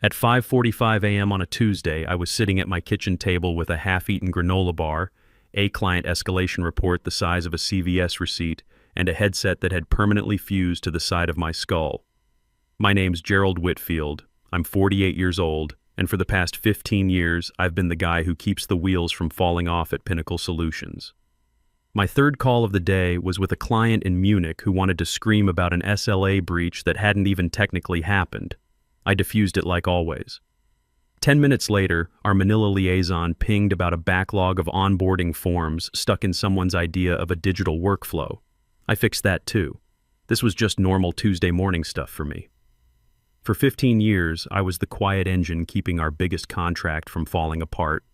At 5:45 a.m. on a Tuesday, I was sitting at my kitchen table with a half-eaten granola bar, a client escalation report the size of a CVS receipt, and a headset that had permanently fused to the side of my skull. My name's Gerald Whitfield. I'm 48 years old, and for the past 15 years, I've been the guy who keeps the wheels from falling off at Pinnacle Solutions. My third call of the day was with a client in Munich who wanted to scream about an SLA breach that hadn't even technically happened. I diffused it like always. 10 minutes later, our Manila liaison pinged about a backlog of onboarding forms stuck in someone's idea of a digital workflow. I fixed that too. This was just normal Tuesday morning stuff for me. For 15 years, I was the quiet engine keeping our biggest contract from falling apart.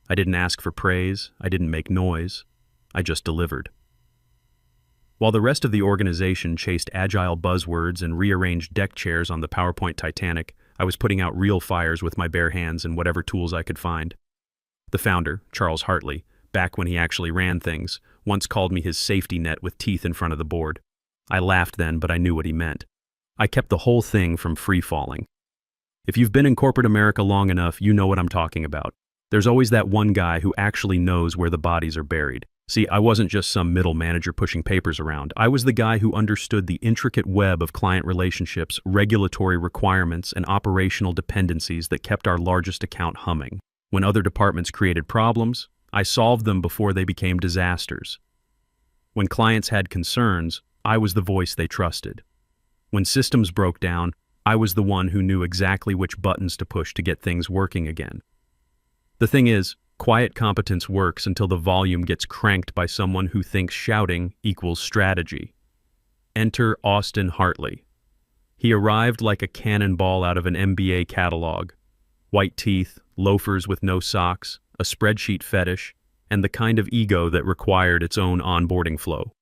I didn't ask for praise, I didn't make noise, I just delivered. While the rest of the organization chased agile buzzwords and rearranged deck chairs on the PowerPoint Titanic, I was putting out real fires with my bare hands and whatever tools I could find. The founder, Charles Hartley, back when he actually ran things, once called me his safety net with teeth in front of the board. I laughed then, but I knew what he meant. I kept the whole thing from free-falling. If you've been in corporate America long enough, you know what I'm talking about. There's always that one guy who actually knows where the bodies are buried. See, I wasn't just some middle manager pushing papers around. I was the guy who understood the intricate web of client relationships, regulatory requirements, and operational dependencies that kept our largest account humming. When other departments created problems, I solved them before they became disasters. When clients had concerns, I was the voice they trusted. When systems broke down, I was the one who knew exactly which buttons to push to get things working again. The thing is, quiet competence works until the volume gets cranked by someone who thinks shouting equals strategy. Enter Austin Hartley. He arrived like a cannonball out of an MBA catalog. White teeth, loafers with no socks, a spreadsheet fetish, and the kind of ego that required its own onboarding flow.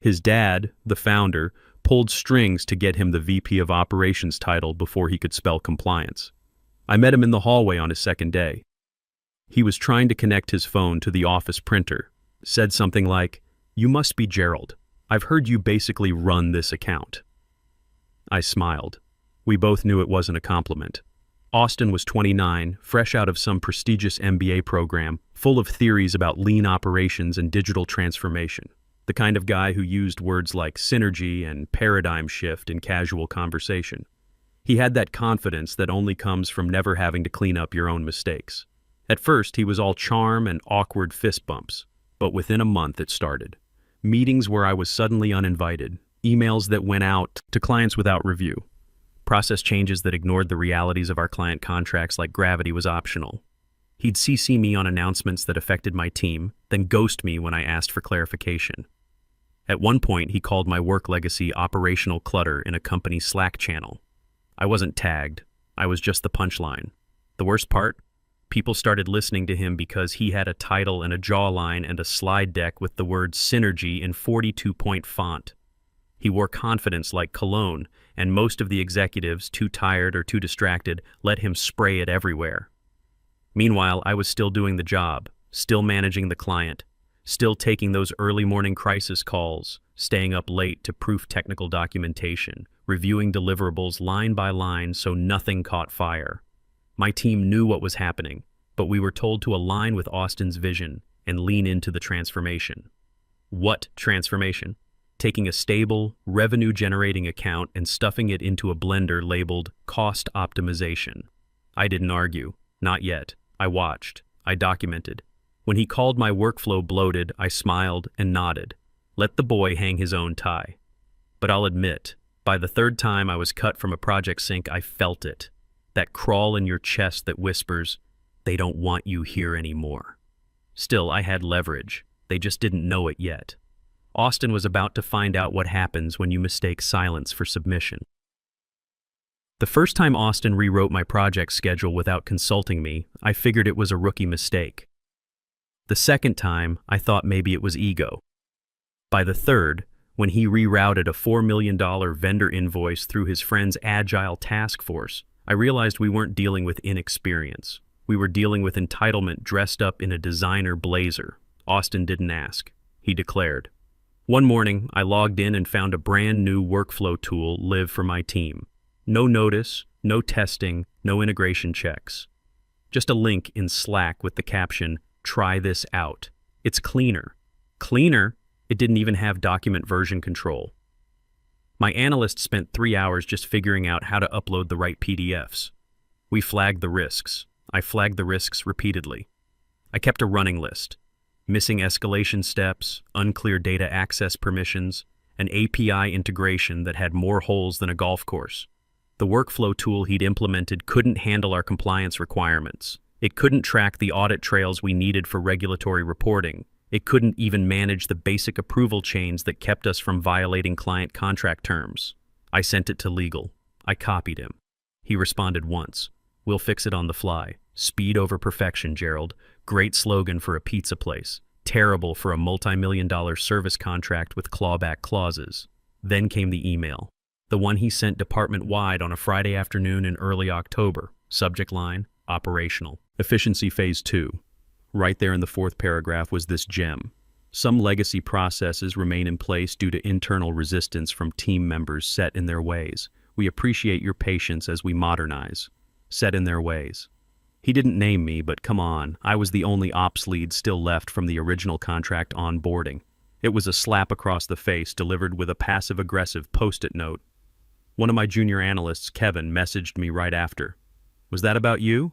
His dad, the founder, pulled strings to get him the VP of Operations title before he could spell compliance. I met him in the hallway on his second day. He was trying to connect his phone to the office printer, said something like, "You must be Gerald. I've heard you basically run this account." I smiled. We both knew it wasn't a compliment. Austin was 29, fresh out of some prestigious MBA program, full of theories about lean operations and digital transformation. The kind of guy who used words like synergy and paradigm shift in casual conversation. He had that confidence that only comes from never having to clean up your own mistakes. At first, he was all charm and awkward fist bumps, but within a month it started. Meetings where I was suddenly uninvited, emails that went out to clients without review, process changes that ignored the realities of our client contracts like gravity was optional. He'd CC me on announcements that affected my team, then ghost me when I asked for clarification. At one point, he called my work legacy operational clutter in a company Slack channel. I wasn't tagged. I was just the punchline. The worst part? People started listening to him because he had a title and a jawline and a slide deck with the word synergy in 42-point font. He wore confidence like cologne, and most of the executives, too tired or too distracted, let him spray it everywhere. Meanwhile, I was still doing the job, still managing the client, still taking those early morning crisis calls, staying up late to proof technical documentation, reviewing deliverables line by line so nothing caught fire. My team knew what was happening, but we were told to align with Austin's vision and lean into the transformation. What transformation? Taking a stable, revenue-generating account and stuffing it into a blender labeled cost optimization. I didn't argue. Not yet. I watched. I documented. When he called my workflow bloated, I smiled and nodded. Let the boy hang his own tie. But I'll admit, by the third time I was cut from a project sync, I felt it. That crawl in your chest that whispers, "They don't want you here anymore." Still, I had leverage. They just didn't know it yet. Austin was about to find out what happens when you mistake silence for submission. The first time Austin rewrote my project schedule without consulting me, I figured it was a rookie mistake. The second time, I thought maybe it was ego. By the third, when he rerouted a $4 million vendor invoice through his friend's agile task force, I realized we weren't dealing with inexperience. We were dealing with entitlement dressed up in a designer blazer. Austin didn't ask. He declared. One morning, I logged in and found a brand new workflow tool live for my team. No notice, No testing, no integration checks. Just a link in Slack with the caption, "Try this out." It's cleaner. Cleaner? It didn't even have document version control. My analyst spent 3 hours just figuring out how to upload the right PDFs. We flagged the risks. I flagged the risks repeatedly. I kept a running list. Missing escalation steps, unclear data access permissions, an API integration that had more holes than a golf course. The workflow tool he'd implemented couldn't handle our compliance requirements. It couldn't track the audit trails we needed for regulatory reporting. It couldn't even manage the basic approval chains that kept us from violating client contract terms. I sent it to legal. I copied him. He responded once. "We'll fix it on the fly. Speed over perfection, Gerald. Great slogan for a pizza place. Terrible for a multi-million-dollar service contract with clawback clauses." Then came the email. The one he sent department-wide on a Friday afternoon in early October. Subject line, operational. Efficiency Phase 2. Right there in the 4th paragraph was this gem. Some legacy processes remain in place due to internal resistance from team members set in their ways. We appreciate your patience as we modernize. Set in their ways. He didn't name me, but come on, I was the only ops lead still left from the original contract onboarding. It was a slap across the face delivered with a passive-aggressive post-it note. One of my junior analysts, Kevin, messaged me right after. "Was that about you?"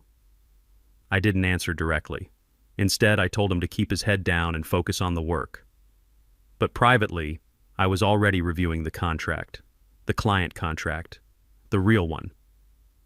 I didn't answer directly. Instead, I told him to keep his head down and focus on the work. But privately, I was already reviewing the contract. The client contract. The real one.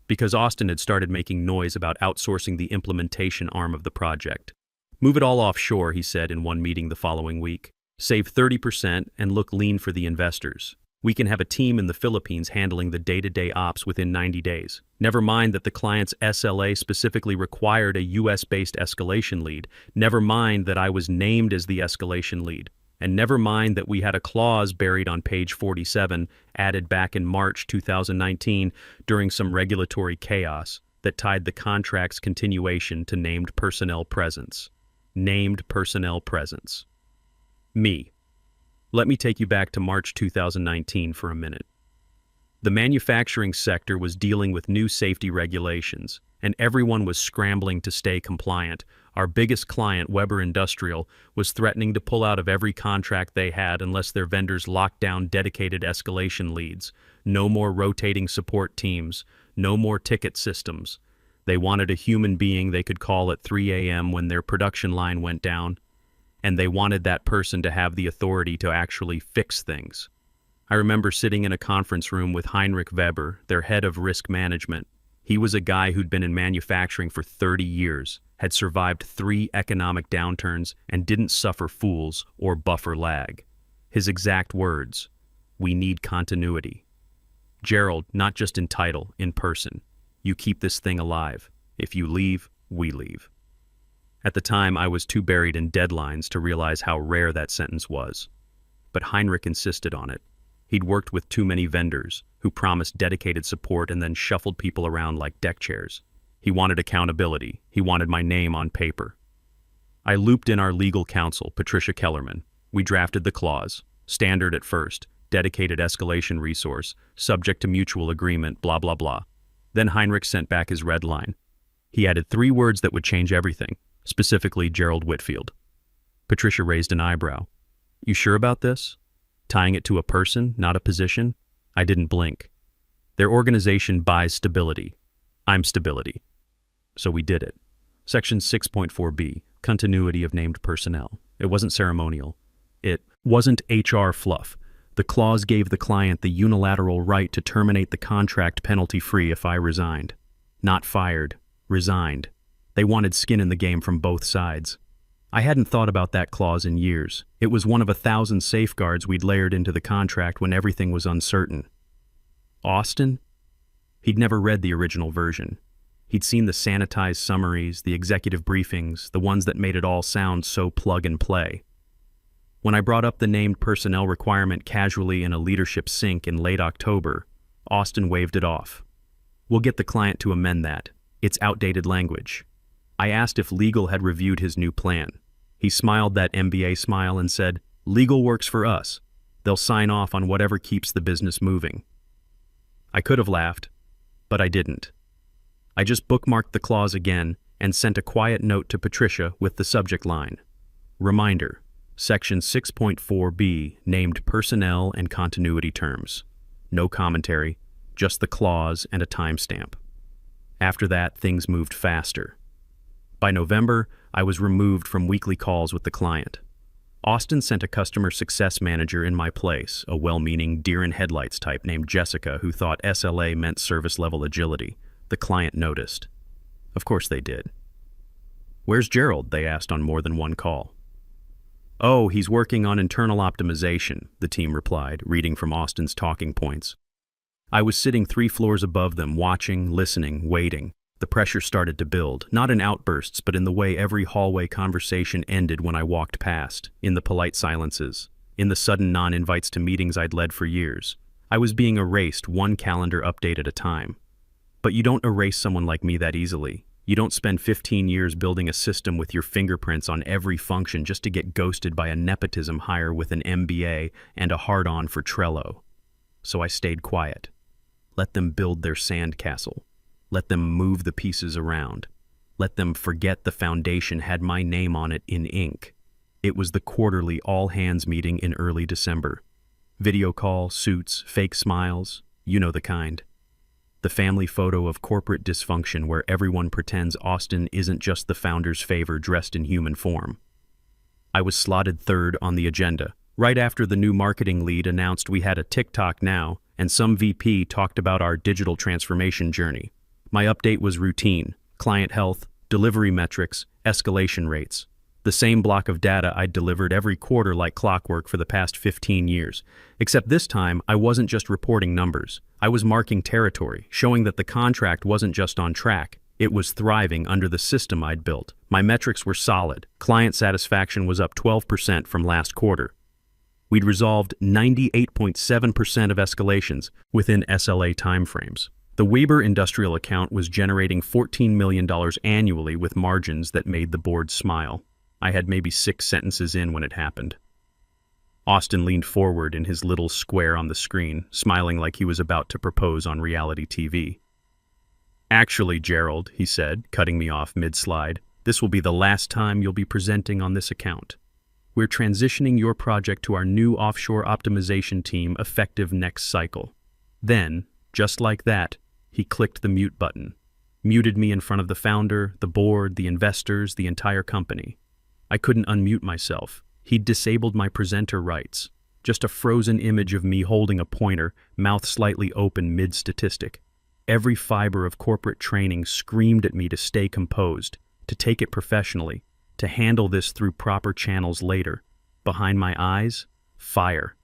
Because Austin had started making noise about outsourcing the implementation arm of the project. "Move it all offshore," he said in one meeting the following week. "Save 30% and look lean for the investors. We can have a team in the Philippines handling the day-to-day ops within 90 days. Never mind that the client's SLA specifically required a US-based escalation lead. Never mind that I was named as the escalation lead. And never mind that we had a clause buried on page 47, added back in March 2019 during some regulatory chaos that tied the contract's continuation to named personnel presence. Named personnel presence. Me. Let me take you back to March 2019 for a minute. The manufacturing sector was dealing with new safety regulations, and everyone was scrambling to stay compliant. Our biggest client, Weber Industrial, was threatening to pull out of every contract they had unless their vendors locked down dedicated escalation leads. No more rotating support teams, no more ticket systems. They wanted a human being they could call at 3 a.m. when their production line went down, and they wanted that person to have the authority to actually fix things. I remember sitting in a conference room with Heinrich Weber, their head of risk management. He was a guy who'd been in manufacturing for 30 years, had survived 3 economic downturns, and didn't suffer fools or buffer lag. His exact words, "We need continuity. Gerald, not just in title, in person. You keep this thing alive. If you leave, we leave." At the time, I was too buried in deadlines to realize how rare that sentence was. But Heinrich insisted on it. He'd worked with too many vendors who promised dedicated support and then shuffled people around like deck chairs. He wanted accountability. He wanted my name on paper. I looped in our legal counsel, Patricia Kellerman. We drafted the clause. Standard at first, dedicated escalation resource, subject to mutual agreement, blah, blah, blah. Then Heinrich sent back his red line. He added 3 words that would change everything, specifically Gerald Whitfield. Patricia raised an eyebrow. "You sure about this? Tying it to a person, not a position?" I didn't blink. Their organization buys stability. I'm stability. So we did it. Section 6.4b, continuity of named personnel. It wasn't ceremonial. It wasn't HR fluff. The clause gave the client the unilateral right to terminate the contract penalty-free if I resigned. Not fired, resigned. They wanted skin in the game from both sides. I hadn't thought about that clause in years. It was one of 1,000 safeguards we'd layered into the contract when everything was uncertain. Austin? He'd never read the original version. He'd seen the sanitized summaries, the executive briefings, the ones that made it all sound so plug and play. When I brought up the named personnel requirement casually in a leadership sync in late October, Austin waved it off. "We'll get the client to amend that. It's outdated language." I asked if legal had reviewed his new plan. He smiled that MBA smile and said, "Legal works for us. They'll sign off on whatever keeps the business moving." I could have laughed. But I didn't. I just bookmarked the clause again and sent a quiet note to Patricia with the subject line. Reminder, Section 6.4b, named personnel and continuity terms. No commentary, just the clause and a timestamp. After that, things moved faster. By November, I was removed from weekly calls with the client. Austin sent a customer success manager in my place, a well-meaning deer-in-headlights type named Jessica who thought SLA meant service-level agility. The client noticed. Of course they did. "Where's Gerald?" they asked on more than one call. "Oh, he's working on internal optimization," the team replied, reading from Austin's talking points. I was sitting 3 floors above them, watching, listening, waiting. The pressure started to build, not in outbursts, but in the way every hallway conversation ended when I walked past, in the polite silences, in the sudden non-invites to meetings I'd led for years. I was being erased, one calendar update at a time. But you don't erase someone like me that easily. You don't spend 15 years building a system with your fingerprints on every function just to get ghosted by a nepotism hire with an MBA and a hard-on for Trello. So I stayed quiet. Let them build their sandcastle. Let them move the pieces around. Let them forget the foundation had my name on it in ink. It was the quarterly all-hands meeting in early December. Video call, suits, fake smiles, you know the kind. The family photo of corporate dysfunction where everyone pretends Austin isn't just the founder's favor dressed in human form. I was slotted third on the agenda, right after the new marketing lead announced we had a TikTok now, and some VP talked about our digital transformation journey. My update was routine: client health, delivery metrics, escalation rates. The same block of data I'd delivered every quarter like clockwork for the past 15 years. Except this time, I wasn't just reporting numbers. I was marking territory, showing that the contract wasn't just on track. It was thriving under the system I'd built. My metrics were solid. Client satisfaction was up 12% from last quarter. We'd resolved 98.7% of escalations within SLA timeframes. The Weber industrial account was generating $14 million annually with margins that made the board smile. I had maybe 6 sentences in when it happened. Austin leaned forward in his little square on the screen, smiling like he was about to propose on reality TV. "Actually, Gerald," he said, cutting me off mid-slide, "this will be the last time you'll be presenting on this account. We're transitioning your project to our new offshore optimization team effective next cycle." Then, just like that, he clicked the mute button, muted me in front of the founder, the board, the investors, the entire company. I couldn't unmute myself. He'd disabled my presenter rights. Just a frozen image of me holding a pointer, mouth slightly open mid-statistic. Every fiber of corporate training screamed at me to stay composed, to take it professionally, to handle this through proper channels later. Behind my eyes, fire.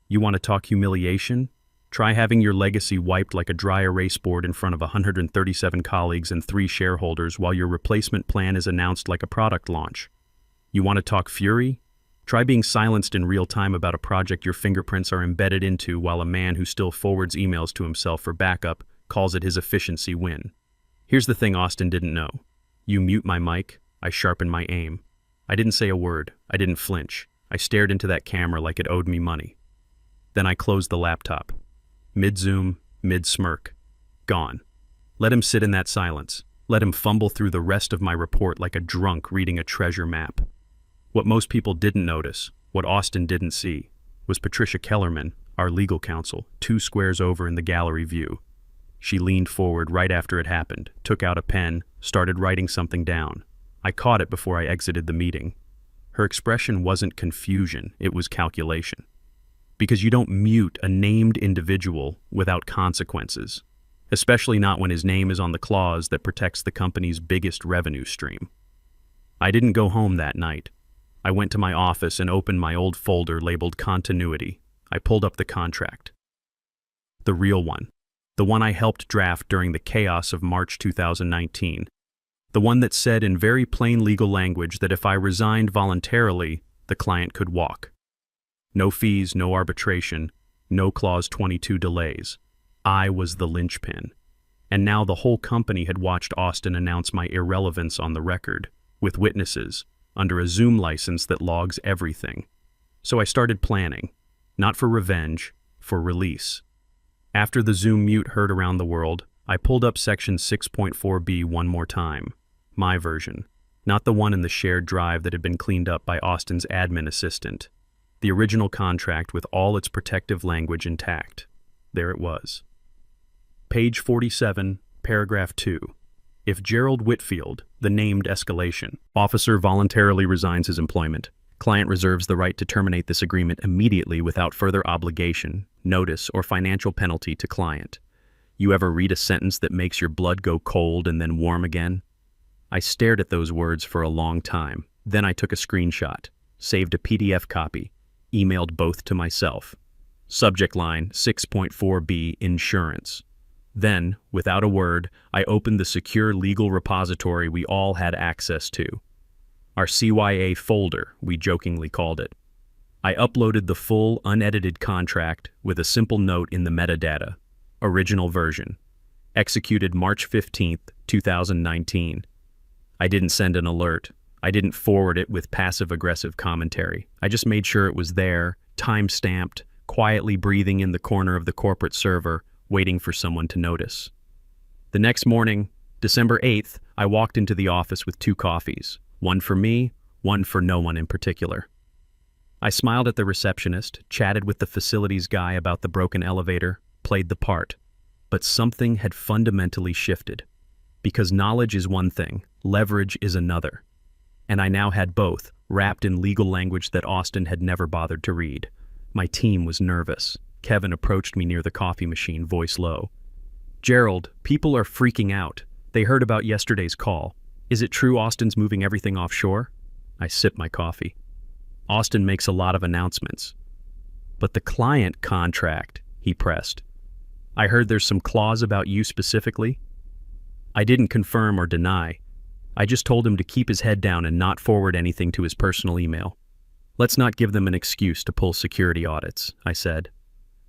You want to talk humiliation? Try having your legacy wiped like a dry erase board in front of 137 colleagues and 3 shareholders while your replacement plan is announced like a product launch. You want to talk fury? Try being silenced in real time about a project your fingerprints are embedded into while a man who still forwards emails to himself for backup calls it his efficiency win. Here's the thing Austin didn't know. You mute my mic, I sharpen my aim. I didn't say a word. I didn't flinch. I stared into that camera like it owed me money. Then I closed the laptop. Mid-zoom, mid-smirk. Gone. Let him sit in that silence. Let him fumble through the rest of my report like a drunk reading a treasure map. What most people didn't notice, what Austin didn't see, was Patricia Kellerman, our legal counsel, 2 squares over in the gallery view. She leaned forward right after it happened, took out a pen, started writing something down. I caught it before I exited the meeting. Her expression wasn't confusion, it was calculation. Because you don't mute a named individual without consequences, especially not when his name is on the clause that protects the company's biggest revenue stream. I didn't go home that night. I went to my office and opened my old folder labeled Continuity. I pulled up the contract. The real one. The one I helped draft during the chaos of March 2019. The one that said in very plain legal language that if I resigned voluntarily, the client could walk. No fees, no arbitration, no Clause 22 delays. I was the linchpin. And now the whole company had watched Austin announce my irrelevance on the record, with witnesses, under a Zoom license that logs everything. So I started planning, not for revenge, for release. After the Zoom mute heard around the world, I pulled up section 6.4b one more time. My version. Not the one in the shared drive that had been cleaned up by Austin's admin assistant. The original contract with all its protective language intact. There it was. Page 47, paragraph 2. If Gerald Whitfield, the named escalation, officer voluntarily resigns his employment, client reserves the right to terminate this agreement immediately without further obligation, notice, or financial penalty to client. You ever read a sentence that makes your blood go cold and then warm again? I stared at those words for a long time. Then I took a screenshot, saved a PDF copy, emailed both to myself. Subject line 6.4b Insurance. Then, without a word, I opened the secure legal repository we all had access to. Our CYA folder, we jokingly called it. I uploaded the full, unedited contract with a simple note in the metadata. Original version. Executed March 15th, 2019. I didn't send an alert. I didn't forward it with passive-aggressive commentary. I just made sure it was there, time-stamped, quietly breathing in the corner of the corporate server, waiting for someone to notice. The next morning, December 8th, I walked into the office with 2 coffees. One for me, one for no one in particular. I smiled at the receptionist, chatted with the facilities guy about the broken elevator, played the part. But something had fundamentally shifted. Because knowledge is one thing, leverage is another. And I now had both, wrapped in legal language that Austin had never bothered to read. My team was nervous. Kevin approached me near the coffee machine, voice low. "Gerald, people are freaking out. They heard about yesterday's call. Is it true Austin's moving everything offshore?" I sipped my coffee. "Austin makes a lot of announcements." "But the client contract," he pressed. "I heard there's some clause about you specifically." I didn't confirm or deny. I just told him to keep his head down and not forward anything to his personal email. "Let's not give them an excuse to pull security audits," I said.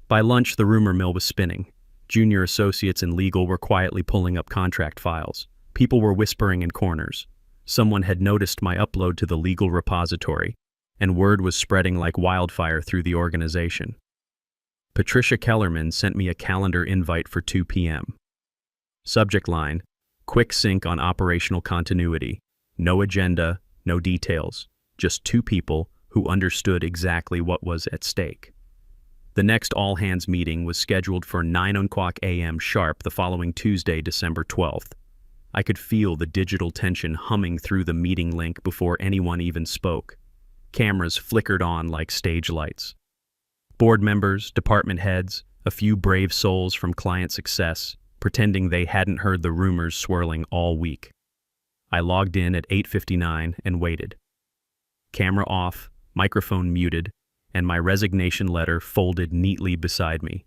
By lunch, the rumor mill was spinning. Junior associates in legal were quietly pulling up contract files. People were whispering in corners. Someone had noticed my upload to the legal repository, and word was spreading like wildfire through the organization. Patricia Kellerman sent me a calendar invite for 2 p.m. Subject line, quick sync on operational continuity. No agenda, no details. Just 2 people who understood exactly what was at stake. The next all-hands meeting was scheduled for 9 a.m. sharp the following Tuesday, December 12th. I could feel the digital tension humming through the meeting link before anyone even spoke. Cameras flickered on like stage lights. Board members, department heads, a few brave souls from client success, pretending they hadn't heard the rumors swirling all week. I logged in at 8:59 and waited. Camera off, microphone muted, and my resignation letter folded neatly beside me.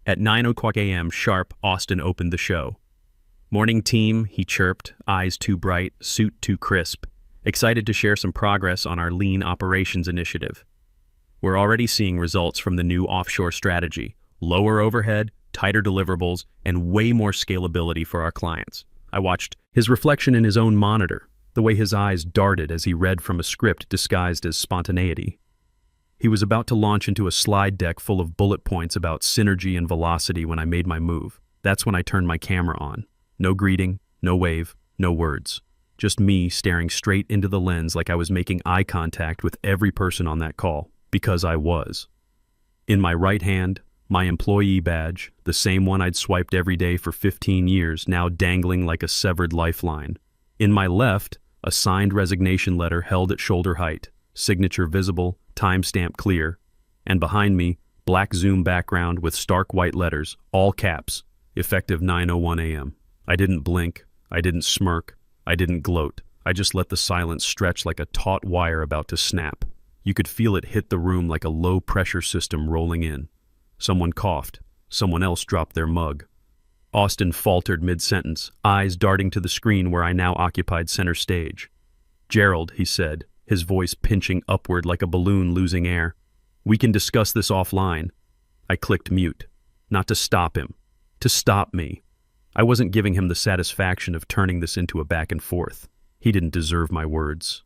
At 9 a.m. sharp, Austin opened the show. "Morning, team," he chirped, eyes too bright, suit too crisp, excited to share some progress on our lean operations initiative. "We're already seeing results from the new offshore strategy, lower overhead, tighter deliverables, and way more scalability for our clients." I watched his reflection in his own monitor, the way his eyes darted as he read from a script disguised as spontaneity. He was about to launch into a slide deck full of bullet points about synergy and velocity when I made my move. That's when I turned my camera on. No greeting, no wave, no words. Just me staring straight into the lens like I was making eye contact with every person on that call, because I was. In my right hand, my employee badge, the same one I'd swiped every day for 15 years, now dangling like a severed lifeline. In my left, a signed resignation letter held at shoulder height, signature visible, timestamp clear, and behind me, black Zoom background with stark white letters, all caps, effective 9:01 a.m. I didn't blink, I didn't smirk, I didn't gloat. I just let the silence stretch like a taut wire about to snap. You could feel it hit the room like a low-pressure system rolling in. Someone coughed. Someone else dropped their mug. Austin faltered mid-sentence, eyes darting to the screen where I now occupied center stage. "Gerald," he said, his voice pinching upward like a balloon losing air. "We can discuss this offline." I clicked mute. Not to stop him. To stop me. I wasn't giving him the satisfaction of turning this into a back and forth. He didn't deserve my words.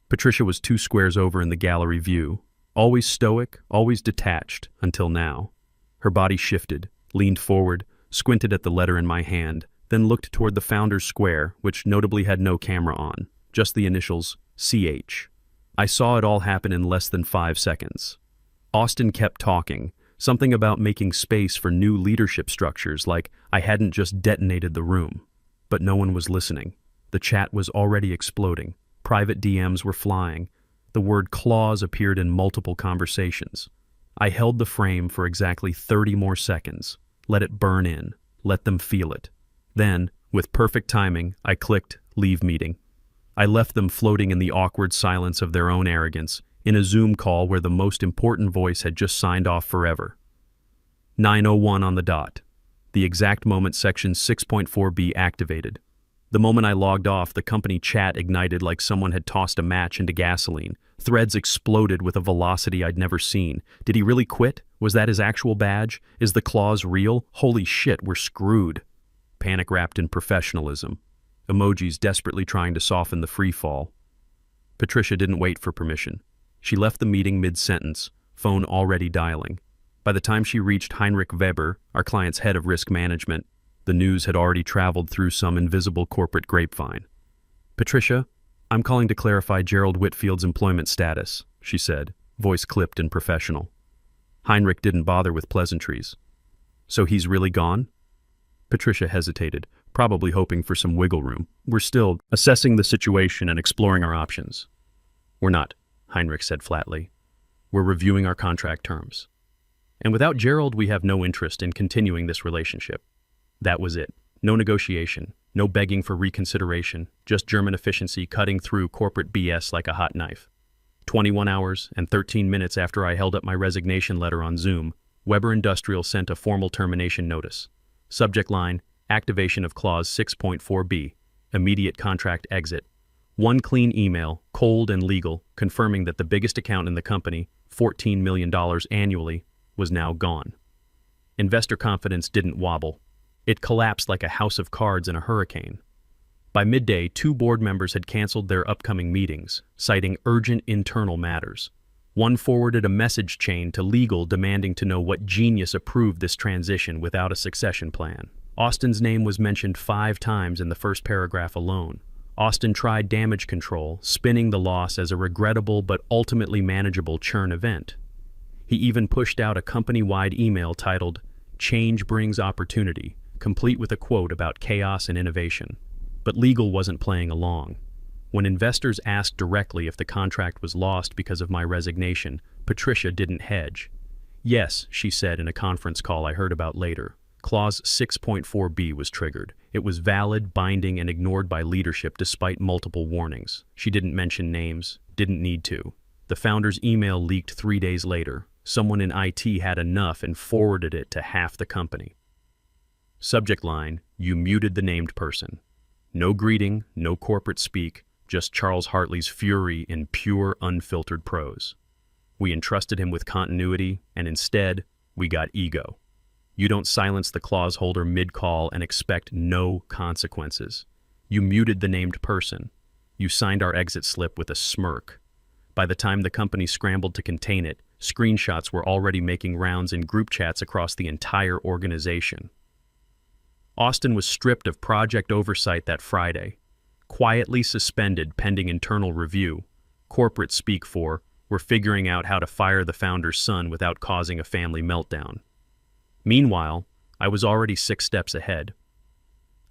Patricia was 2 squares over in the gallery view. Always stoic, always detached, until now. Her body shifted, leaned forward, squinted at the letter in my hand, then looked toward the founder's square, which notably had no camera on, just the initials CH. I saw it all happen in less than 5 seconds. Austin kept talking, something about making space for new leadership structures, like I hadn't just detonated the room. But no one was listening. The chat was already exploding. Private DMs were flying. The word clause appeared in multiple conversations. I held the frame for exactly 30 more seconds. Let it burn in. Let them feel it. Then, with perfect timing, I clicked leave meeting. I left them floating in the awkward silence of their own arrogance, in a Zoom call where the most important voice had just signed off forever. 9:01 on the dot. The exact moment Section 6.4b activated. The moment I logged off, the company chat ignited like someone had tossed a match into gasoline. Threads exploded with a velocity I'd never seen. Did he really quit? Was that his actual badge? Is the clause real? Holy shit, we're screwed. Panic wrapped in professionalism. Emojis desperately trying to soften the free fall. Patricia didn't wait for permission. She left the meeting mid-sentence, phone already dialing. By the time she reached Heinrich Weber, our client's head of risk management, the news had already traveled through some invisible corporate grapevine. "Patricia, I'm calling to clarify Gerald Whitfield's employment status," she said, voice clipped and professional. Heinrich didn't bother with pleasantries. "So he's really gone?" Patricia hesitated, probably hoping for some wiggle room. "We're still assessing the situation and exploring our options." "We're not," Heinrich said flatly. "We're reviewing our contract terms. And without Gerald, we have no interest in continuing this relationship." That was it. No negotiation, no begging for reconsideration, just German efficiency cutting through corporate BS like a hot knife. 21 hours and 13 minutes after I held up my resignation letter on Zoom, Weber Industrial sent a formal termination notice. Subject line, activation of Clause 6.4b, immediate contract exit. One clean email, cold and legal, confirming that the biggest account in the company, $14 million annually, was now gone. Investor confidence didn't wobble. It collapsed like a house of cards in a hurricane. By midday, 2 board members had canceled their upcoming meetings, citing urgent internal matters. One forwarded a message chain to legal demanding to know what genius approved this transition without a succession plan. Austin's name was mentioned 5 times in the first paragraph alone. Austin tried damage control, spinning the loss as a regrettable but ultimately manageable churn event. He even pushed out a company-wide email titled, "Change Brings Opportunity," complete with a quote about chaos and innovation. But legal wasn't playing along. When investors asked directly if the contract was lost because of my resignation, Patricia didn't hedge. "Yes," she said in a conference call I heard about later. Clause 6.4b was triggered. It was valid, binding, and ignored by leadership despite multiple warnings. She didn't mention names, didn't need to. The founder's email leaked 3 days later. Someone in IT had enough and forwarded it to half the company. Subject line, "You muted the named person." No greeting, no corporate speak, just Charles Hartley's fury in pure, unfiltered prose. We entrusted him with continuity, and instead, we got ego. You don't silence the clause holder mid-call and expect no consequences. You muted the named person. You signed our exit slip with a smirk. By the time the company scrambled to contain it, screenshots were already making rounds in group chats across the entire organization. Austin was stripped of project oversight that Friday, quietly suspended pending internal review. Corporate speak for, "We're figuring out how to fire the founder's son without causing a family meltdown." Meanwhile, I was already 6 steps ahead.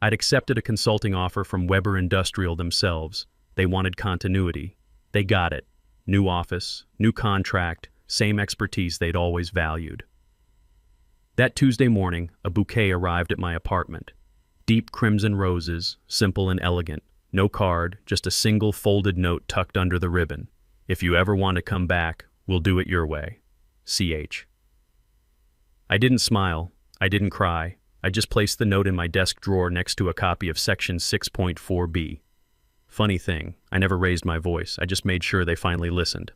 I'd accepted a consulting offer from Weber Industrial themselves. They wanted continuity. They got it. New office, new contract, same expertise they'd always valued. That Tuesday morning, a bouquet arrived at my apartment. Deep crimson roses, simple and elegant. No card, just a single folded note tucked under the ribbon. "If you ever want to come back, we'll do it your way. CH." I didn't smile. I didn't cry. I just placed the note in my desk drawer next to a copy of Section 6.4b. Funny thing, I never raised my voice. I just made sure they finally listened.